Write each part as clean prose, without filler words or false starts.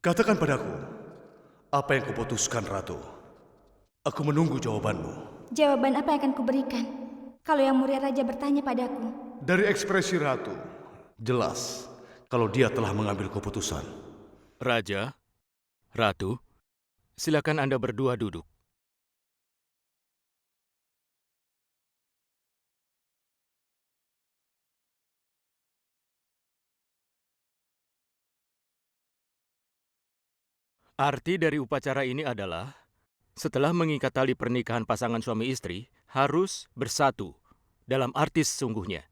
Katakan padaku, apa yang kuputuskan, Ratu? Aku menunggu jawabanmu. Jawaban apa yang akan kuberikan kalau Yang Mulia Raja bertanya padaku? Dari ekspresi Ratu, jelas kalau dia telah mengambil keputusan. Raja, Ratu, silakan Anda berdua duduk. Arti dari upacara ini adalah, setelah mengikat tali pernikahan pasangan suami istri, harus bersatu dalam arti sesungguhnya.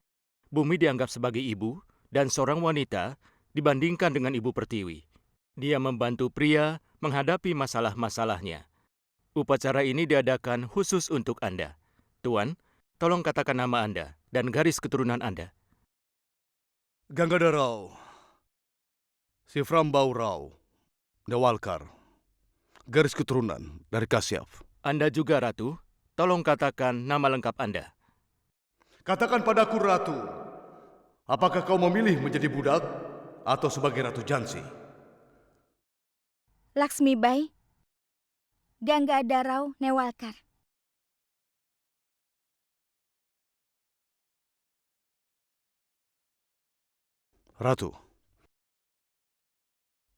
Bumi dianggap sebagai ibu, dan seorang wanita dibandingkan dengan ibu pertiwi. Dia membantu pria menghadapi masalah-masalahnya. Upacara ini diadakan khusus untuk Anda. Tuan, tolong katakan nama Anda dan garis keturunan Anda. Gangadhar Rao, Siframbau Rao, Newalkar, garis keturunan dari Kasyaf. Anda juga, Ratu. Tolong katakan nama lengkap Anda. Katakan padaku, Ratu, apakah kau memilih menjadi budak atau sebagai Ratu Jansi? Laksmibai, Gangadhar Rao Newalkar. Ratu,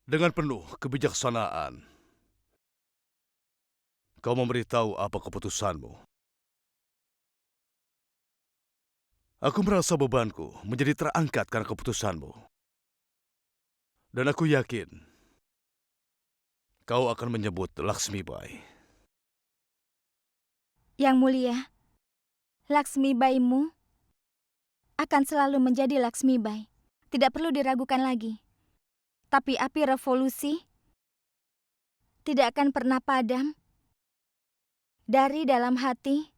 dengan penuh kebijaksanaan, kau memberitahu apa keputusanmu. Aku merasa bebanku menjadi terangkat karena keputusanmu. Dan aku yakin kau akan menyebut Laksmibai. Yang Mulia, Laksmibaimu akan selalu menjadi Laksmibai. Tidak perlu diragukan lagi. Tapi api revolusi tidak akan pernah padam dari dalam hati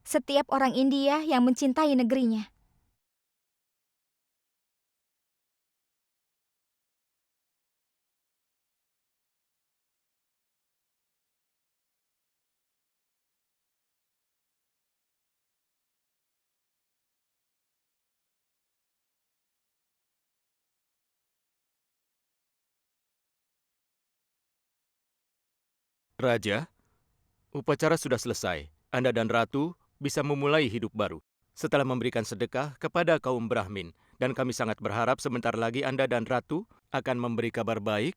setiap orang India yang mencintai negerinya. Raja, upacara sudah selesai. Anda dan Ratu bisa memulai hidup baru setelah memberikan sedekah kepada kaum Brahmin. Dan kami sangat berharap sebentar lagi Anda dan Ratu akan memberi kabar baik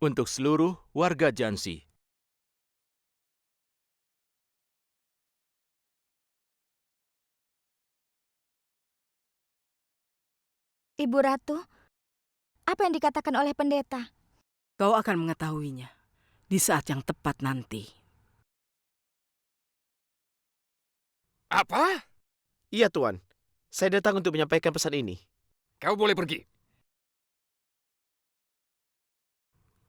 untuk seluruh warga Jansi. Ibu Ratu, apa yang dikatakan oleh pendeta? Kau akan mengetahuinya di saat yang tepat nanti. Apa? Iya, Tuan. Saya datang untuk menyampaikan pesan ini. Kau boleh pergi.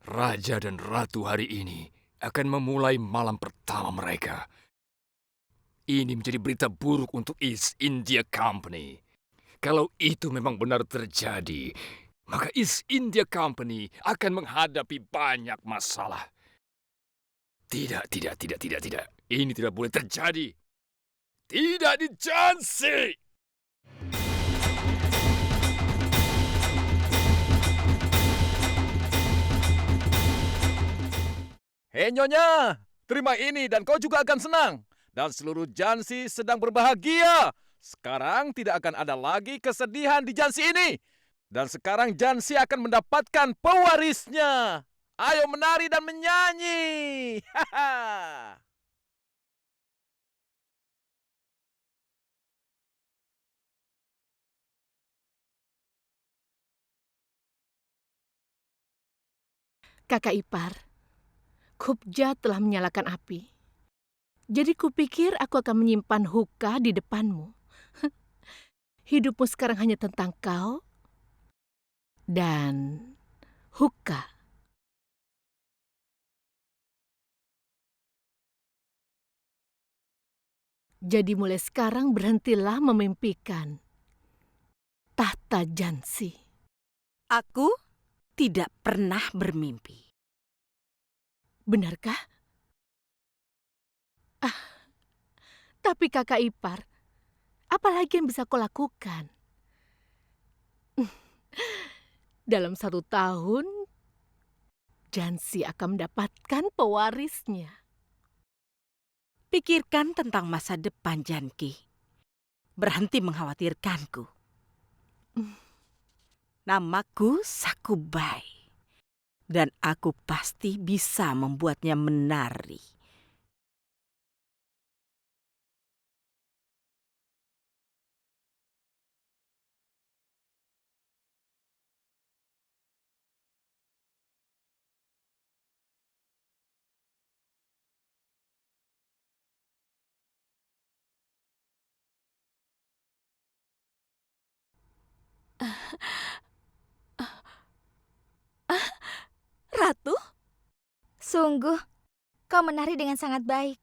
Raja dan Ratu hari ini akan memulai malam pertama mereka. Ini menjadi berita buruk untuk East India Company. Kalau itu memang benar terjadi, maka East India Company akan menghadapi banyak masalah. Tidak. Ini tidak boleh terjadi. Tidak di Jansi! Hei Nyonya, terima ini dan kau juga akan senang. Dan seluruh Jansi sedang berbahagia. Sekarang tidak akan ada lagi kesedihan di Jansi ini. Dan sekarang Jansi akan mendapatkan pewarisnya. Ayo menari dan menyanyi. Haha. Kakak ipar, Khubja telah menyalakan api. Jadi kupikir aku akan menyimpan huka di depanmu. Hidupmu sekarang hanya tentang kau dan huka. Jadi mulai sekarang berhentilah memimpikan tahta Jansi. Aku tidak pernah bermimpi. Benarkah? Tapi kakak ipar, apa lagi yang bisa kau lakukan? dalam 1 tahun, Jansi akan mendapatkan pewarisnya. Pikirkan tentang masa depan, Janki. Berhenti mengkhawatirkanku. Namaku Sakubai. Dan aku pasti bisa membuatnya menari. Ratu? Sungguh, kau menari dengan sangat baik.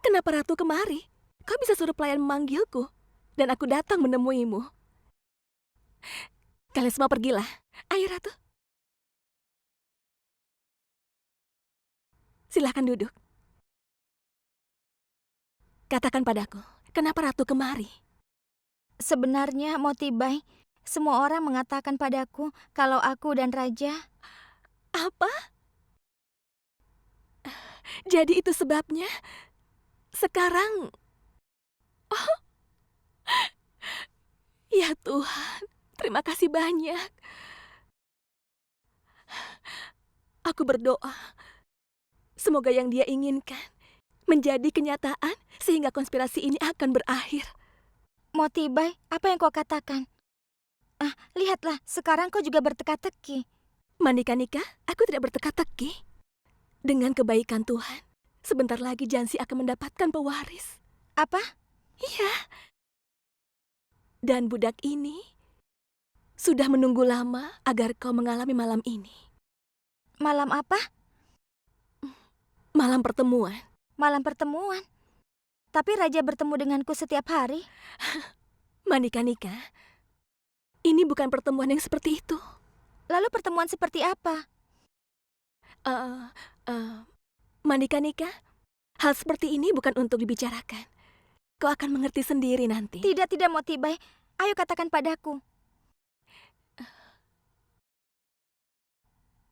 Kenapa Ratu kemari? Kau bisa suruh pelayan memanggilku, dan aku datang menemuimu. Kalian semua pergilah. Ayo Ratu. Silahkan duduk. Katakan padaku, kenapa Ratu kemari? Sebenarnya, Motibai, semua orang mengatakan padaku kalau aku dan Raja... Apa? Jadi itu sebabnya? Sekarang... Oh. Ya Tuhan, terima kasih banyak. Aku berdoa, semoga yang dia inginkan menjadi kenyataan sehingga konspirasi ini akan berakhir. Motibai, apa yang kau katakan? Lihatlah, sekarang kau juga berteka-teki. Manika-nika, aku tidak berteka-teki. Dengan kebaikan Tuhan, sebentar lagi Jansi akan mendapatkan pewaris. Apa? Iya. Dan budak ini sudah menunggu lama agar kau mengalami malam ini. Malam apa? Malam pertemuan. Malam pertemuan. Tapi Raja bertemu denganku setiap hari. Manika-nika, ini bukan pertemuan yang seperti itu. Lalu pertemuan seperti apa? Manika-nika, hal seperti ini bukan untuk dibicarakan. Kau akan mengerti sendiri nanti. Tidak, Motibai. Ayo katakan padaku.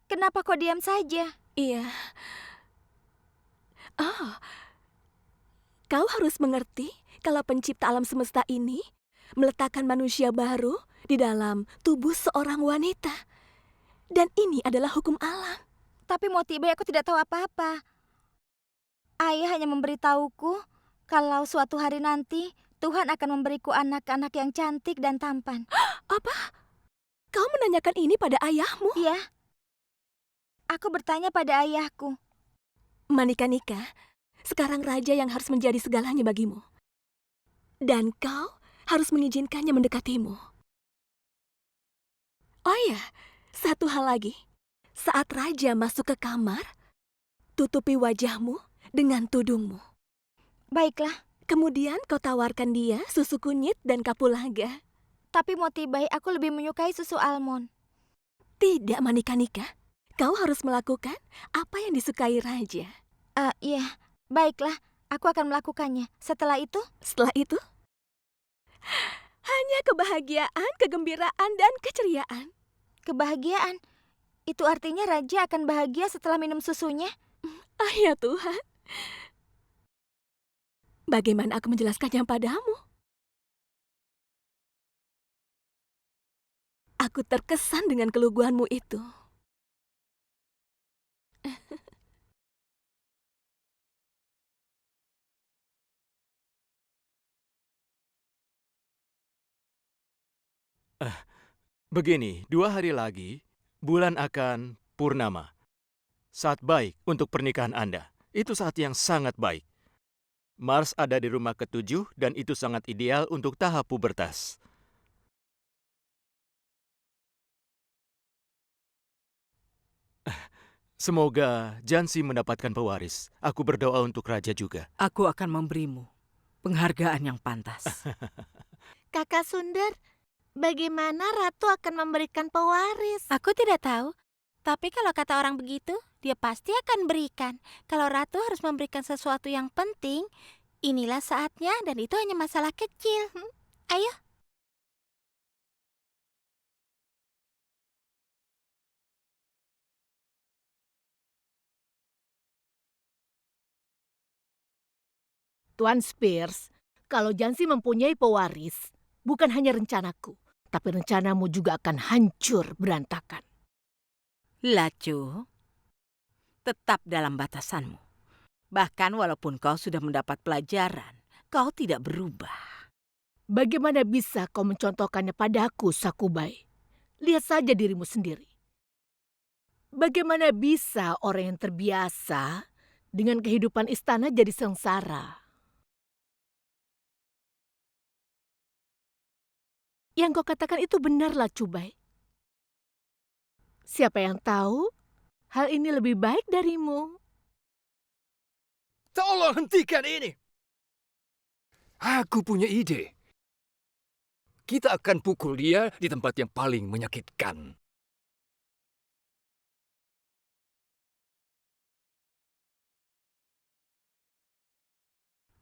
Kenapa kau diam saja? Iya. Kau harus mengerti kalau pencipta alam semesta ini meletakkan manusia baru di dalam tubuh seorang wanita. Dan ini adalah hukum alam. Tapi Motibai, aku tidak tahu apa-apa. Ayah hanya memberitahuku kalau suatu hari nanti Tuhan akan memberiku anak-anak yang cantik dan tampan. Apa? Kau menanyakan ini pada ayahmu? Iya. Aku bertanya pada ayahku. Manika-nika, sekarang Raja yang harus menjadi segalanya bagimu. Dan kau harus mengizinkannya mendekatimu. Oh iya, satu hal lagi. Saat Raja masuk ke kamar, tutupi wajahmu dengan tudungmu. Baiklah. Kemudian kau tawarkan dia susu kunyit dan kapulaga. Tapi Motibai, aku lebih menyukai susu almond. Tidak, Manika-nika. Kau harus melakukan apa yang disukai Raja. Iya. Baiklah, aku akan melakukannya. Setelah itu? Setelah itu? Hanya kebahagiaan, kegembiraan, dan keceriaan. Kebahagiaan? Itu artinya Raja akan bahagia setelah minum susunya? Ya Tuhan. Bagaimana aku menjelaskannya padamu? Aku terkesan dengan keluguanmu itu. Begini, 2 hari lagi, bulan akan purnama. Saat baik untuk pernikahan Anda. Itu saat yang sangat baik. Mars ada di rumah ke-7 dan itu sangat ideal untuk tahap pubertas. Semoga Jansi mendapatkan pewaris. Aku berdoa untuk Raja juga. Aku akan memberimu penghargaan yang pantas. Kakak Sundar, bagaimana Ratu akan memberikan pewaris? Aku tidak tahu. Tapi kalau kata orang begitu, dia pasti akan berikan. Kalau Ratu harus memberikan sesuatu yang penting, inilah saatnya dan itu hanya masalah kecil. Ayo. Tuan Spears, kalau Jansi mempunyai pewaris, bukan hanya rencanaku, tapi rencanamu juga akan hancur berantakan. Lacu, tetap dalam batasanmu. Bahkan walaupun kau sudah mendapat pelajaran, kau tidak berubah. Bagaimana bisa kau mencontohkannya padaku, Sakubai? Lihat saja dirimu sendiri. Bagaimana bisa orang yang terbiasa dengan kehidupan istana jadi sengsara? Yang kau katakan itu benarlah, Cubai. Siapa yang tahu hal ini lebih baik darimu? Tolong hentikan ini. Aku punya ide. Kita akan pukul dia di tempat yang paling menyakitkan.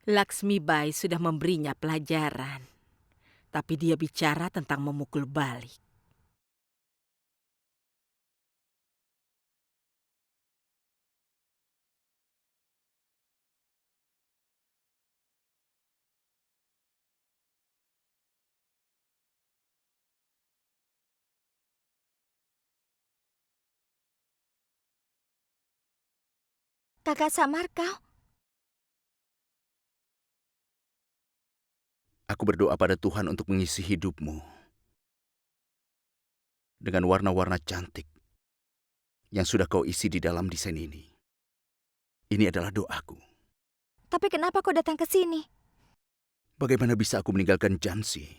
Laksmi Bai sudah memberinya pelajaran. Tapi dia bicara tentang memukul balik. Kakak Samar, kau? Aku berdoa pada Tuhan untuk mengisi hidupmu dengan warna-warna cantik yang sudah kau isi di dalam desain ini. Ini adalah doaku. Tapi kenapa kau datang ke sini? Bagaimana bisa aku meninggalkan Jansi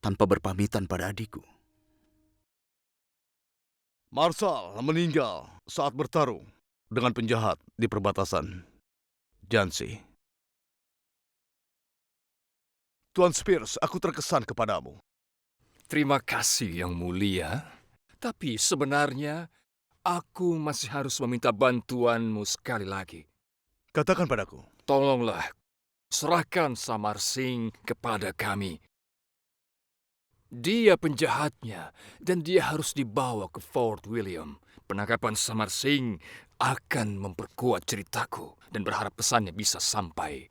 tanpa berpamitan pada adikku? Marsal meninggal saat bertarung dengan penjahat di perbatasan Jansi. Tuan Spears, aku terkesan kepadamu. Terima kasih yang mulia. Tapi sebenarnya aku masih harus meminta bantuanmu sekali lagi. Katakan padaku. Tolonglah, serahkan Samar Singh kepada kami. Dia penjahatnya dan dia harus dibawa ke Fort William. Penangkapan Samar Singh akan memperkuat ceritaku dan berharap pesannya bisa sampai.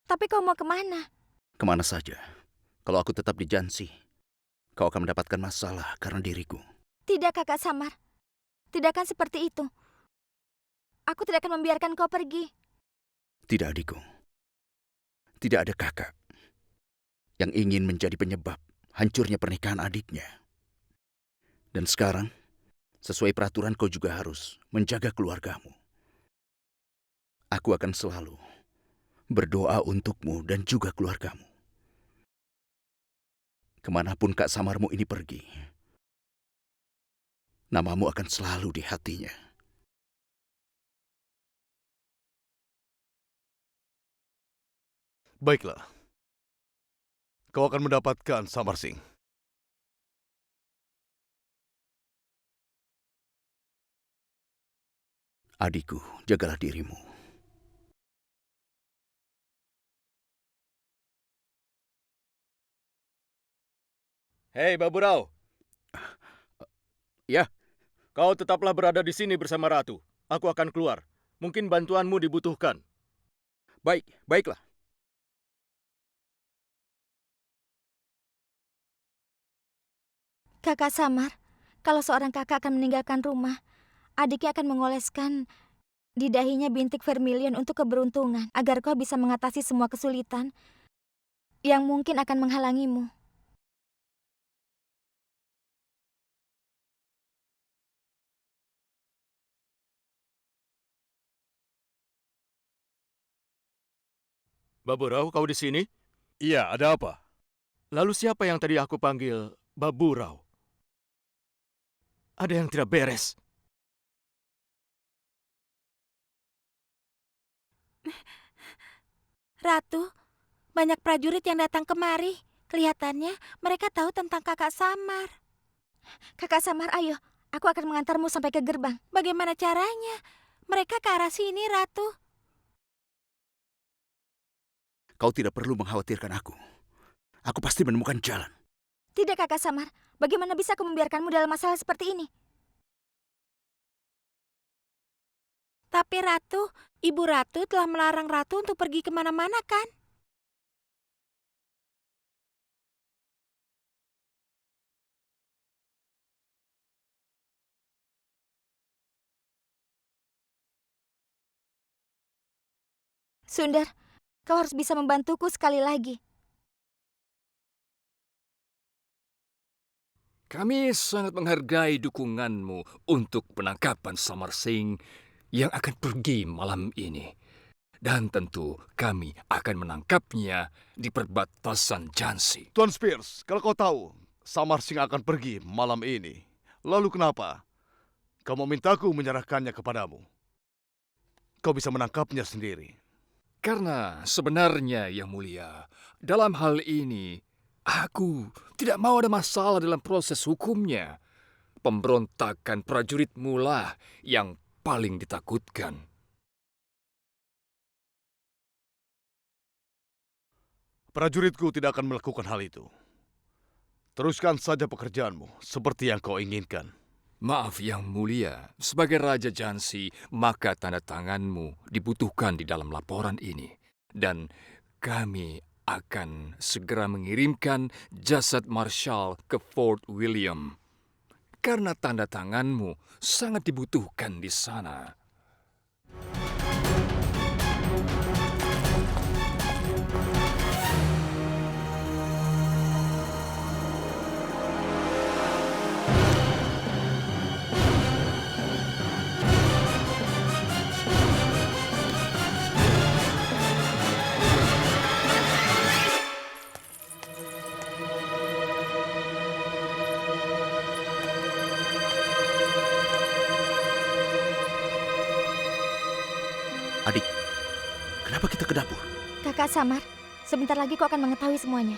Tapi kau mau kemana? Kemana saja. Kalau aku tetap di Jansi, kau akan mendapatkan masalah karena diriku. Tidak, Kakak Samar. Tidak akan seperti itu. Aku tidak akan membiarkan kau pergi. Tidak, adikku. Tidak ada kakak yang ingin menjadi penyebab hancurnya pernikahan adiknya. Dan sekarang, sesuai peraturan kau juga harus menjaga keluargamu. Aku akan selalu berdoa untukmu dan juga keluargamu. Kemanapun Kak Samarmu ini pergi, namamu akan selalu di hatinya. Baiklah. Kau akan mendapatkan Samar Singh. Adikku, jagalah dirimu. Hei, Baburau. Ya. Kau tetaplah berada di sini bersama Ratu. Aku akan keluar. Mungkin bantuanmu dibutuhkan. Baiklah. Kakak Samar, kalau seorang kakak akan meninggalkan rumah, adiknya akan mengoleskan di dahinya bintik vermilion untuk keberuntungan, agar kau bisa mengatasi semua kesulitan yang mungkin akan menghalangimu. Baburau, kau di sini? Iya, ada apa? Lalu siapa yang tadi aku panggil Baburau? Ada yang tidak beres. Ratu, banyak prajurit yang datang kemari. Kelihatannya mereka tahu tentang Kakak Samar. Kakak Samar, ayo. Aku akan mengantarmu sampai ke gerbang. Bagaimana caranya? Mereka ke arah sini, Ratu. Kau tidak perlu mengkhawatirkan aku. Aku pasti menemukan jalan. Tidak, Kakak Samar. Bagaimana bisa aku membiarkanmu dalam masalah seperti ini? Tapi Ratu, Ibu Ratu telah melarang Ratu untuk pergi kemana-mana kan? Sundar, kau harus bisa membantuku sekali lagi. Kami sangat menghargai dukunganmu untuk penangkapan Samar Singh yang akan pergi malam ini. Dan tentu kami akan menangkapnya di perbatasan Jhansi. Tuan Spears, kalau kau tahu Samar Singh akan pergi malam ini, lalu kenapa kau memintaku menyerahkannya kepadamu? Kau bisa menangkapnya sendiri. Karena sebenarnya, Yang Mulia, dalam hal ini, aku tidak mau ada masalah dalam proses hukumnya. Pemberontakan prajurit mula yang paling ditakutkan. Prajuritku tidak akan melakukan hal itu. Teruskan saja pekerjaanmu seperti yang kau inginkan. Maaf Yang Mulia, sebagai Raja Jhansi, maka tanda tanganmu dibutuhkan di dalam laporan ini. Dan kami akan segera mengirimkan jasad Marshal ke Fort William. Karena tanda tanganmu sangat dibutuhkan di sana. Adik, kenapa kita ke dapur? Kakak Samar, sebentar lagi kau akan mengetahui semuanya.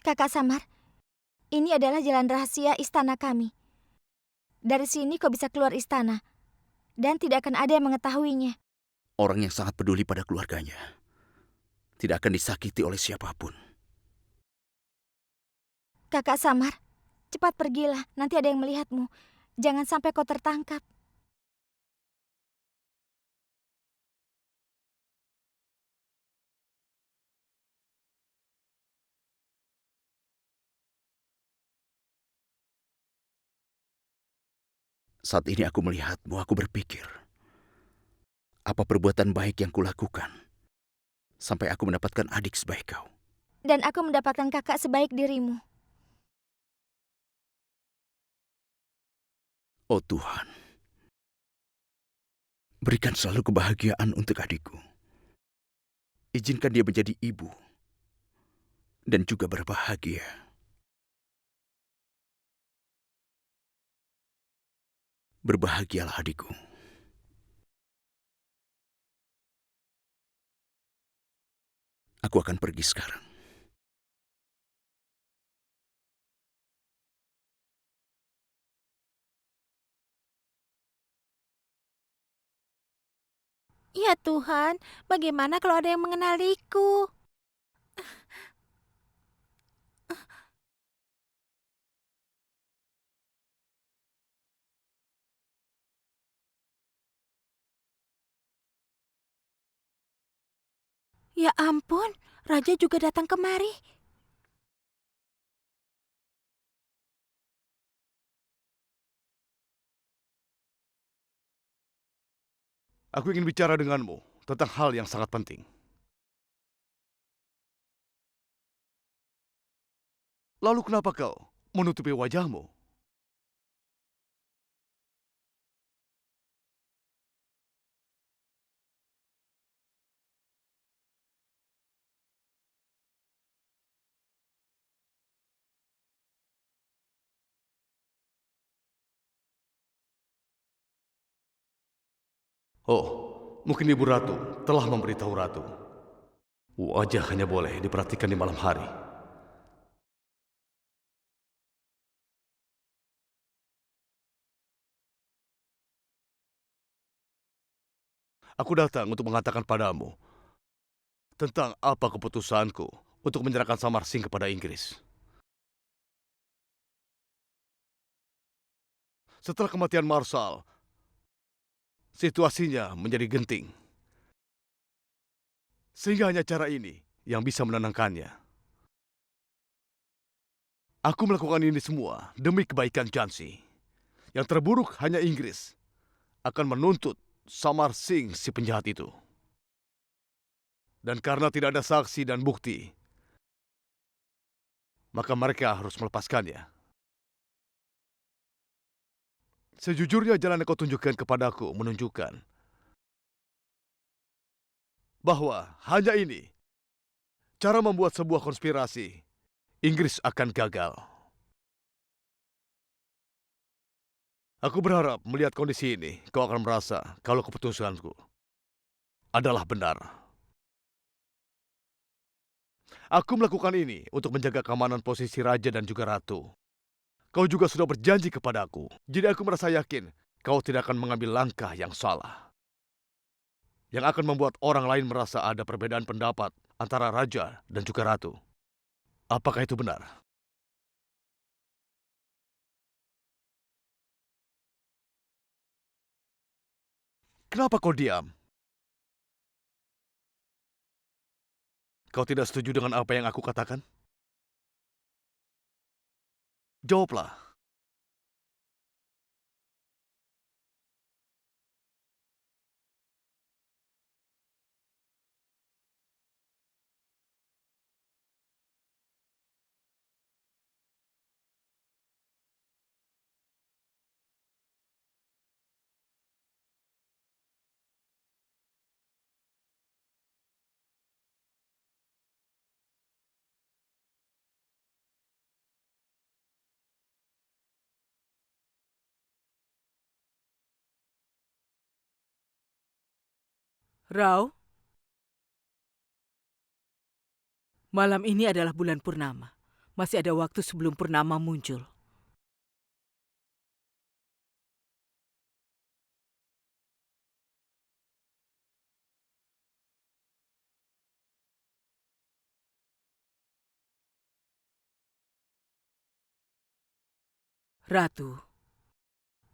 Kakak Samar, ini adalah jalan rahasia istana kami. Dari sini kau bisa keluar istana, dan tidak akan ada yang mengetahuinya. Orang yang sangat peduli pada keluarganya tidak akan disakiti oleh siapapun. Kakak Samar, cepat pergilah, nanti ada yang melihatmu. Jangan sampai kau tertangkap. Saat ini aku melihatmu, aku berpikir, apa perbuatan baik yang kulakukan sampai aku mendapatkan adik sebaik kau? Dan aku mendapatkan kakak sebaik dirimu. Oh Tuhan, berikan selalu kebahagiaan untuk adikku. Izinkan dia menjadi ibu dan juga berbahagia. Berbahagialah adikku. Aku akan pergi sekarang. Ya Tuhan, bagaimana kalau ada yang mengenaliku? Ya ampun, Raja juga datang kemari. Aku ingin bicara denganmu tentang hal yang sangat penting. Lalu kenapa kau menutupi wajahmu? Oh, mungkin Ibu Ratu telah memberitahu Ratu. Wajah hanya boleh diperhatikan di malam hari. Aku datang untuk mengatakan padamu tentang apa keputusanku untuk menyerahkan Samar Singh kepada Inggris. Setelah kematian Marshal, situasinya menjadi genting. Sehingga hanya cara ini yang bisa menenangkannya. Aku melakukan ini semua demi kebaikan Jhansi. Yang terburuk hanya Inggris akan menuntut Samar Singh si penjahat itu. Dan karena tidak ada saksi dan bukti, maka mereka harus melepaskannya. Sejujurnya jalan yang kau tunjukkan kepadaku menunjukkan bahwa hanya ini cara membuat sebuah konspirasi Inggris akan gagal. Aku berharap melihat kondisi ini, kau akan merasa kalau keputusanku adalah benar. Aku melakukan ini untuk menjaga keamanan posisi raja dan juga ratu. Kau juga sudah berjanji kepadaku, jadi aku merasa yakin kau tidak akan mengambil langkah yang salah. Yang akan membuat orang lain merasa ada perbedaan pendapat antara raja dan juga ratu. Apakah itu benar? Kenapa kau diam? Kau tidak setuju dengan apa yang aku katakan? Jawablah. Rao, malam ini adalah bulan purnama. Masih ada waktu sebelum purnama muncul. Ratu,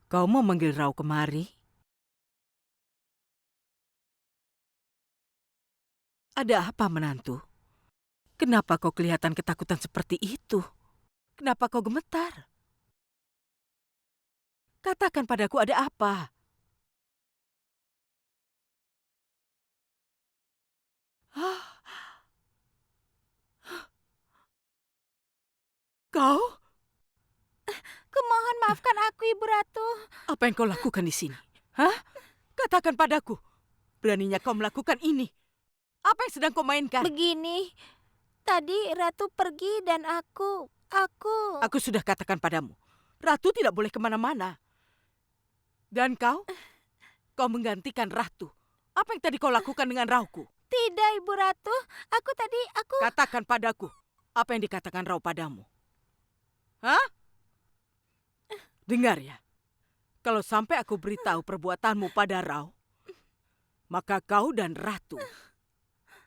kau mau manggil Rao kemari? Ada apa, menantu? Kenapa kau kelihatan ketakutan seperti itu? Kenapa kau gemetar? Katakan padaku ada apa? Kau? Kumohon maafkan aku, Ibu Ratu. Apa yang kau lakukan di sini? Hah? Katakan padaku. Beraninya kau melakukan ini? Apa yang sedang kau mainkan? Begini, tadi Ratu pergi dan aku... Aku sudah katakan padamu, Ratu tidak boleh kemana-mana. Dan kau menggantikan Ratu. Apa yang tadi kau lakukan dengan Rauku? Tidak, Ibu Ratu. Aku... Katakan padaku, apa yang dikatakan Rao padamu? Hah? Dengar ya, kalau sampai aku beritahu perbuatanmu pada Rao, maka kau dan Ratu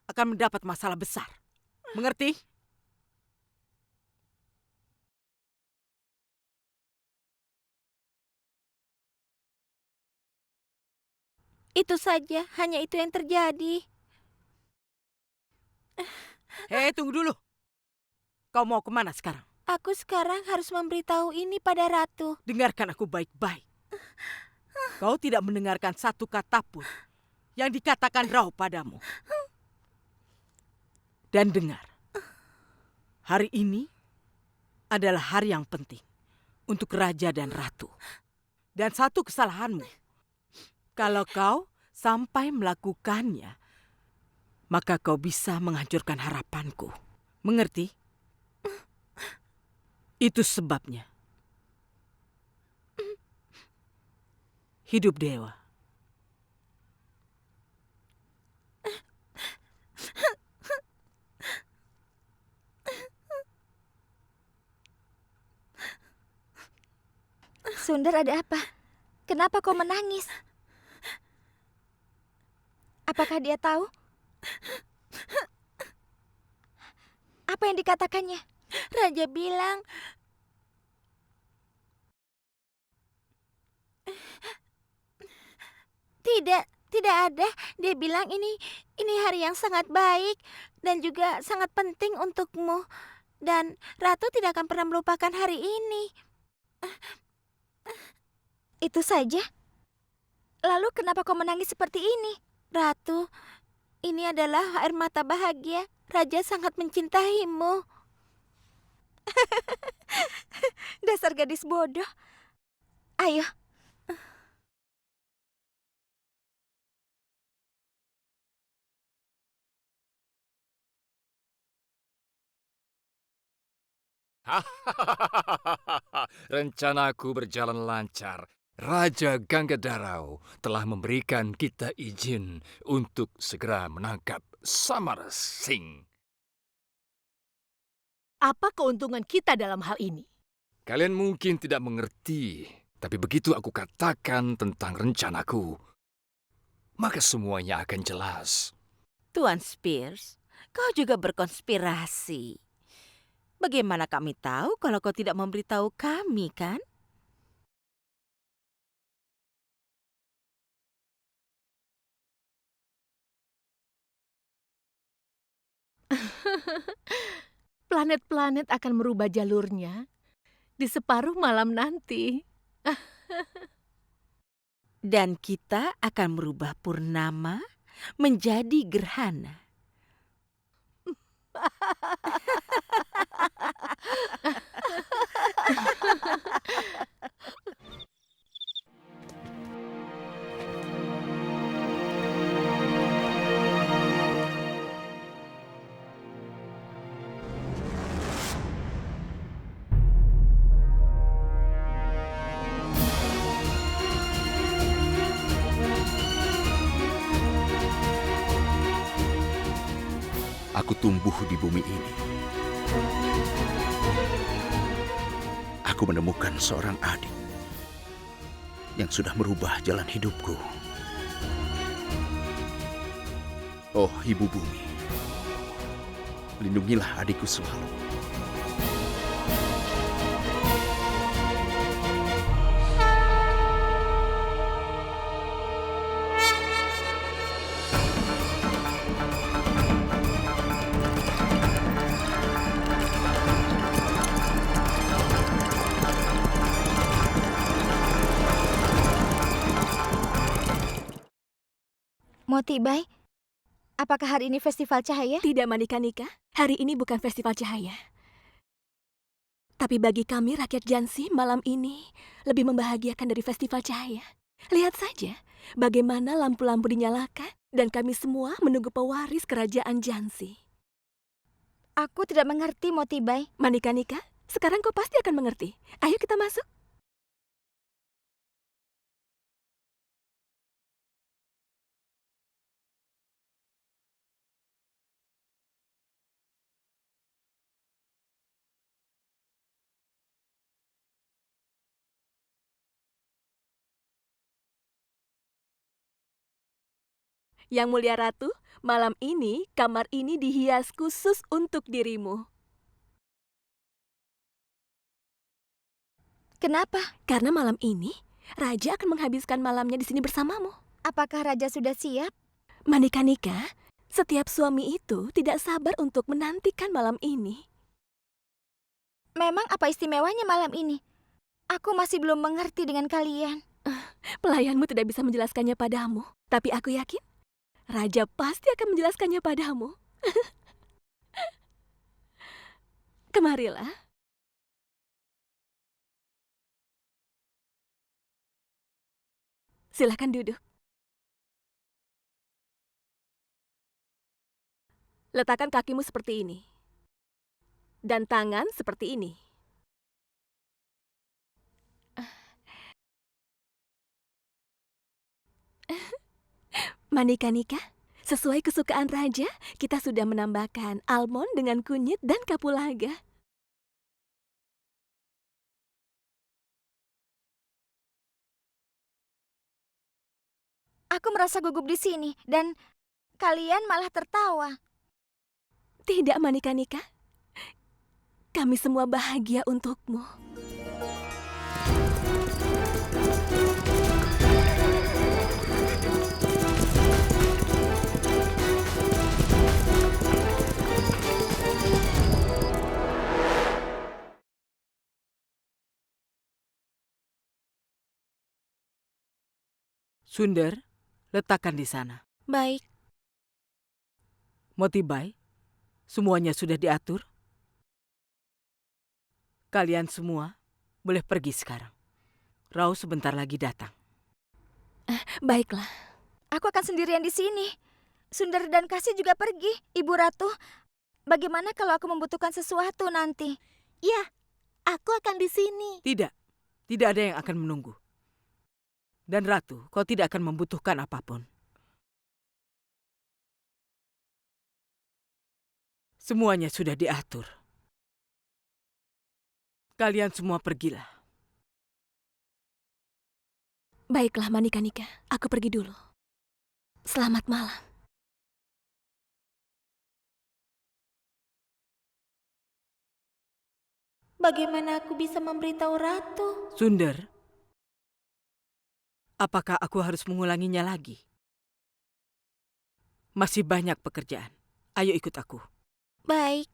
akan mendapat masalah besar. Mengerti? Itu saja, hanya itu yang terjadi. Hei, tunggu dulu. Kau mau kemana sekarang? Aku sekarang harus memberitahu ini pada Ratu. Dengarkan aku baik-baik. Kau tidak mendengarkan satu kata pun yang dikatakan Rao padamu. Dan dengar, hari ini adalah hari yang penting untuk Raja dan Ratu. Dan satu kesalahanmu, kalau kau sampai melakukannya, maka kau bisa menghancurkan harapanku. Mengerti? Itu sebabnya. Hidup dewa. Sundar, ada apa? Kenapa kau menangis? Apakah dia tahu? Apa yang dikatakannya? Raja bilang Tidak ada. Dia bilang ini hari yang sangat baik dan juga sangat penting untukmu. Dan Ratu tidak akan pernah melupakan hari ini. Itu saja? Lalu kenapa kau menangis seperti ini? Ratu, ini adalah air mata bahagia. Raja sangat mencintaimu. Dasar gadis bodoh. Ayo. Rencanaku berjalan lancar. Raja Ganggadarau telah memberikan kita izin untuk segera menangkap Samar Singh. Apa keuntungan kita dalam hal ini? Kalian mungkin tidak mengerti, tapi begitu aku katakan tentang rencanaku, maka semuanya akan jelas. Tuan Spears, kau juga berkonspirasi. Bagaimana kami tahu kalau kau tidak memberitahu kami, kan? Planet-planet akan merubah jalurnya di separuh malam nanti. Dan kita akan merubah purnama menjadi gerhana. Aku tumbuh di bumi ini. Aku menemukan seorang adik yang sudah merubah jalan hidupku. Oh, Ibu Bumi, lindungilah adikku selalu. Motibai, apakah hari ini festival cahaya? Tidak, Manikanika. Hari ini bukan festival cahaya. Tapi bagi kami rakyat Jansi, malam ini lebih membahagiakan dari festival cahaya. Lihat saja bagaimana lampu-lampu dinyalakan dan kami semua menunggu pewaris kerajaan Jansi. Aku tidak mengerti, Motibai. Manikanika, sekarang kau pasti akan mengerti. Ayo kita masuk. Yang Mulia Ratu, malam ini kamar ini dihias khusus untuk dirimu. Kenapa? Karena malam ini Raja akan menghabiskan malamnya di sini bersamamu. Apakah Raja sudah siap? Manikanika, setiap suami itu tidak sabar untuk menantikan malam ini. Memang apa istimewanya malam ini? Aku masih belum mengerti dengan kalian. Pelayanmu tidak bisa menjelaskannya padamu, tapi aku yakin Raja pasti akan menjelaskannya padamu. Kemarilah. Silakan duduk. Letakkan kakimu seperti ini. Dan tangan seperti ini. Manikanika, sesuai kesukaan Raja, kita sudah menambahkan almond dengan kunyit dan kapulaga. Aku merasa gugup di sini dan kalian malah tertawa. Tidak, Manikanika. Kami semua bahagia untukmu. Sunder, letakkan di sana. Baik. Motibai, semuanya sudah diatur? Kalian semua boleh pergi sekarang. Rao sebentar lagi datang. Baiklah. Aku akan sendirian di sini. Sundar dan Kasih juga pergi. Ibu Ratu, bagaimana kalau aku membutuhkan sesuatu nanti? Ya, aku akan di sini. Tidak, tidak ada yang akan menunggu. Dan Ratu, kau tidak akan membutuhkan apapun. Semuanya sudah diatur. Kalian semua pergilah. Baiklah, Manikanika. Aku pergi dulu. Selamat malam. Bagaimana aku bisa memberitahu Ratu? Sunder, apakah aku harus mengulanginya lagi? Masih banyak pekerjaan. Ayo ikut aku. Baik.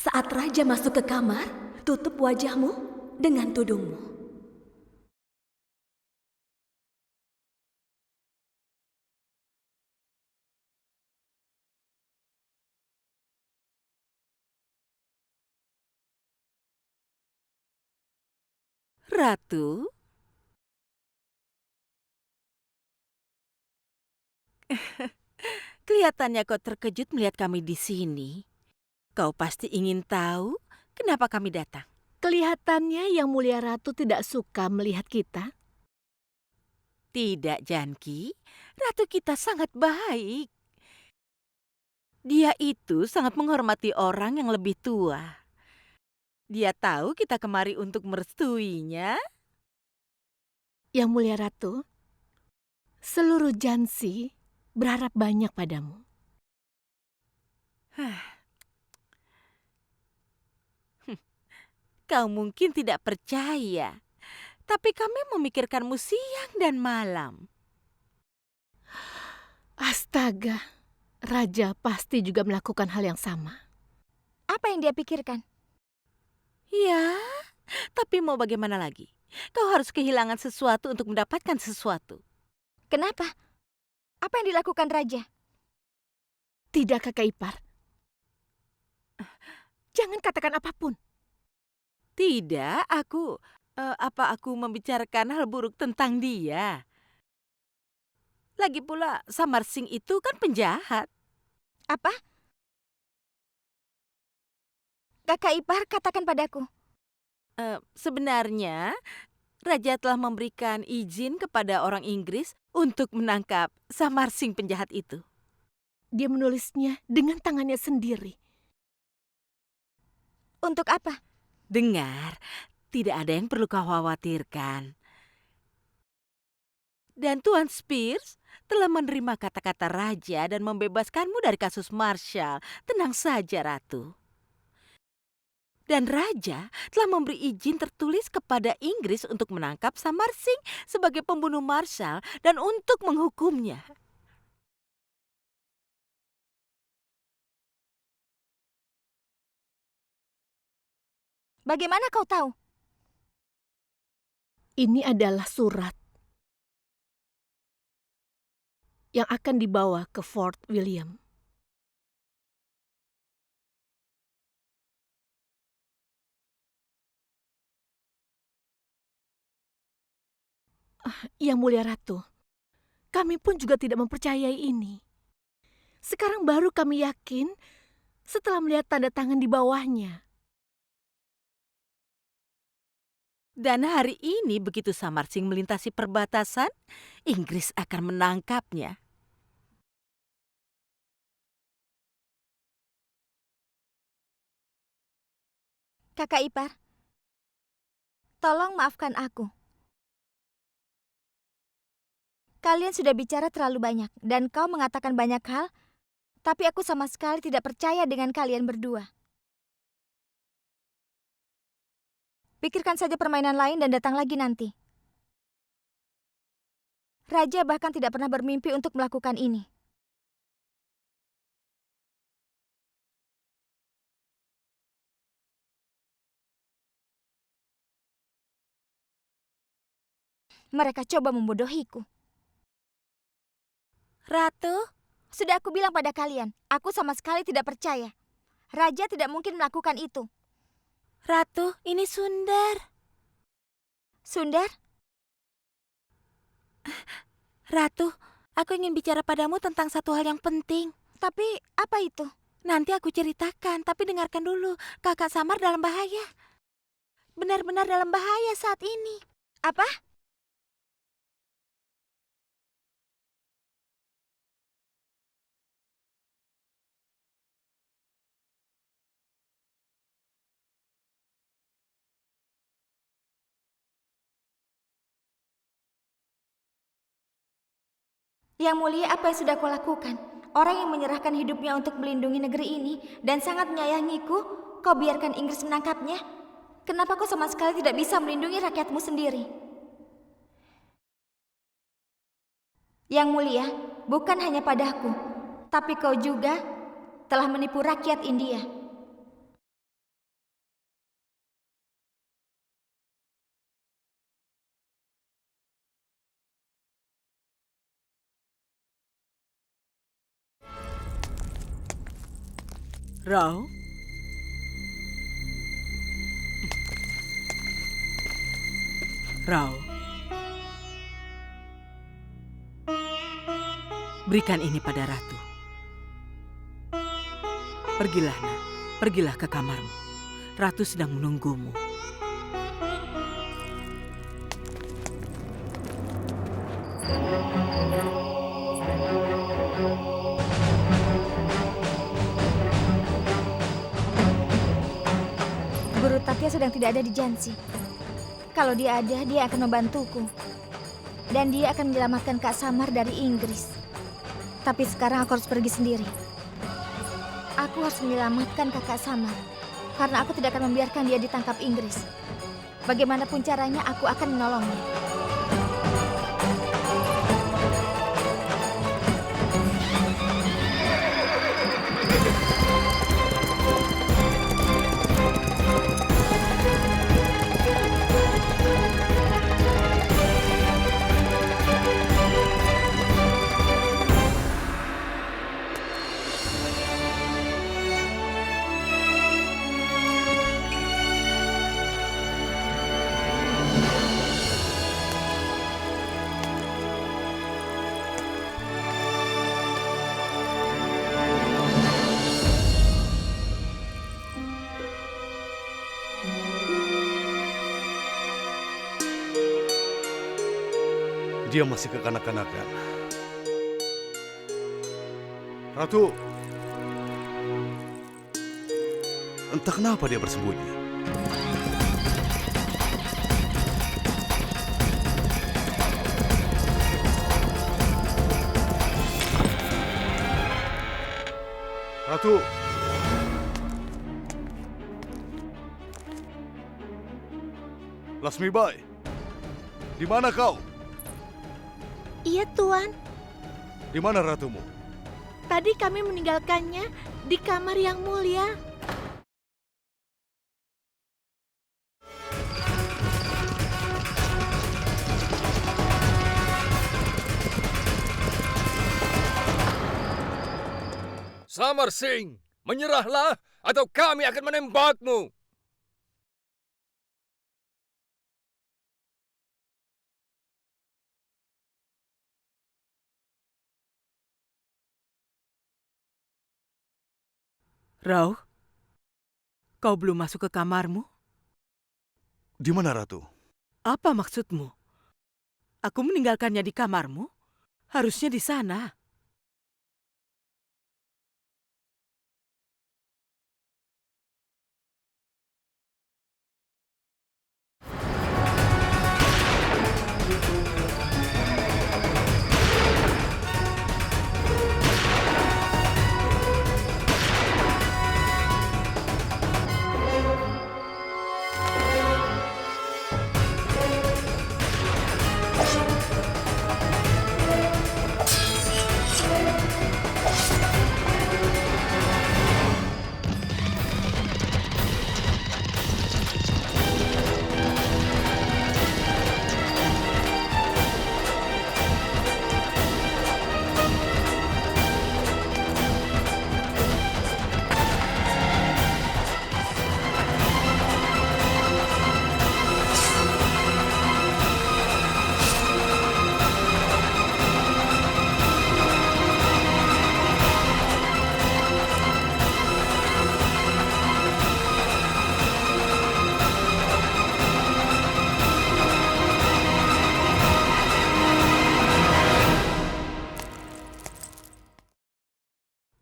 Saat raja masuk ke kamar, tutup wajahmu dengan tudungmu. Ratu? Kelihatannya kau terkejut melihat kami di sini. Kau pasti ingin tahu kenapa kami datang. Kelihatannya Yang Mulia Ratu tidak suka melihat kita. Tidak, Janki. Ratu kita sangat baik. Dia itu sangat menghormati orang yang lebih tua. Dia tahu kita kemari untuk merestuinya. Yang Mulia Ratu, seluruh Jansi berharap banyak padamu. Kau mungkin tidak percaya, tapi kami memikirkanmu siang dan malam. Astaga, Raja pasti juga melakukan hal yang sama. Apa yang dia pikirkan? Ya, tapi mau bagaimana lagi? Kau harus kehilangan sesuatu untuk mendapatkan sesuatu. Kenapa? Apa yang dilakukan raja? Tidak, Kakak Ipar. Jangan katakan apapun. Tidak, apa aku membicarakan hal buruk tentang dia? Lagi pula, Samar Singh itu kan penjahat. Apa? Kakak Ipar, katakan padaku. Sebenarnya, Raja telah memberikan izin kepada orang Inggris untuk menangkap Samar Singh penjahat itu. Dia menulisnya dengan tangannya sendiri. Untuk apa? Dengar, tidak ada yang perlu kau khawatirkan. Dan Tuan Spears telah menerima kata-kata Raja dan membebaskanmu dari kasus Marshall. Tenang saja, Ratu. Dan Raja telah memberi izin tertulis kepada Inggris untuk menangkap Samar Singh sebagai pembunuh Marshall dan untuk menghukumnya. Bagaimana kau tahu? Ini adalah surat yang akan dibawa ke Fort William. Yang Mulia Ratu, kami pun juga tidak mempercayai ini. Sekarang baru kami yakin setelah melihat tanda tangan di bawahnya. Dan hari ini begitu Samar Singh melintasi perbatasan, Inggris akan menangkapnya. Kakak ipar, tolong maafkan aku. Kalian sudah bicara terlalu banyak, dan kau mengatakan banyak hal, tapi aku sama sekali tidak percaya dengan kalian berdua. Pikirkan saja permainan lain dan datang lagi nanti. Raja bahkan tidak pernah bermimpi untuk melakukan ini. Mereka coba membodohiku. Ratu, Sudah aku bilang pada kalian, aku sama sekali tidak percaya. Raja tidak mungkin melakukan itu. Ratu, ini Sundar. Sundar, Ratu, aku ingin bicara padamu tentang satu hal yang penting. tapi apa itu? Nanti aku ceritakan, tapi dengarkan dulu. Kakak Samar dalam bahaya. Benar-benar dalam bahaya saat ini. Apa? Yang mulia, apa yang sudah kau lakukan? Orang yang menyerahkan hidupnya untuk melindungi negeri ini dan sangat menyayangiku, kau biarkan Inggris menangkapnya? Kenapa kau sama sekali tidak bisa melindungi rakyatmu sendiri? Yang mulia, bukan hanya padaku, tapi kau juga telah menipu rakyat India. Rao? Rao. Berikan ini pada Ratu. Pergilah, Nak. Pergilah ke kamarmu. Ratu sedang menunggumu. Guru Tatya sedang tidak ada di Jansi. Kalau dia ada, dia akan membantuku. Dan dia akan menyelamatkan Kak Samar dari Inggris. Tapi sekarang aku harus pergi sendiri. Aku harus menyelamatkan Kakak Samar. Karena aku tidak akan membiarkan dia ditangkap Inggris. Bagaimanapun caranya, aku akan menolongnya. Dia masih kekanak-kanakan. Ratu! Entah kenapa dia bersembunyi. Ratu! Lasmibai, di mana kau? Iya, Tuan. Di mana ratumu? Tadi kami meninggalkannya di kamar yang mulia. Samar Singh, menyerahlah atau kami akan menembakmu. Rao, kau belum masuk ke kamarmu? Di mana ratu? Apa maksudmu? Aku meninggalkannya di kamarmu? Harusnya di sana.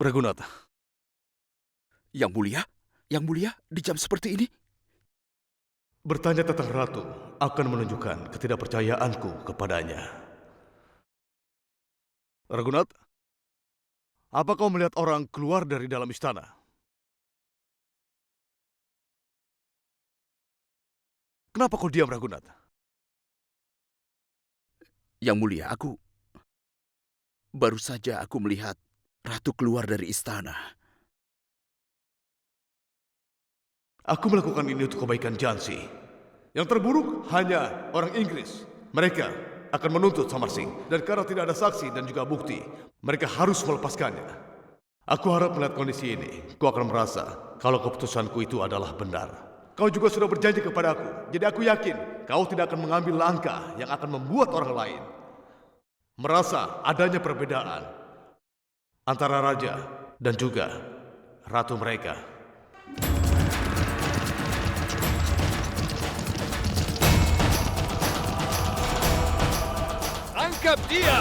Raghunatha, Yang mulia, di jam seperti ini? bertanya tentang ratu akan menunjukkan ketidakpercayaanku kepadanya. Raghunatha, apa kau melihat orang keluar dari dalam istana? Kenapa kau diam, Raghunatha? Yang mulia, baru saja aku melihat ratu keluar dari istana. Aku melakukan ini untuk kebaikan Jansi. Yang terburuk hanya orang Inggris. Mereka akan menuntut Samar Singh. Dan karena tidak ada saksi dan juga bukti, mereka harus melepaskannya. Aku harap melihat kondisi ini, kau akan merasa kalau keputusanku itu adalah benar. Kau juga sudah berjanji kepadaku, jadi aku yakin kau tidak akan mengambil langkah yang akan membuat orang lain merasa adanya perbedaan antara raja dan juga ratu mereka. Tangkap dia!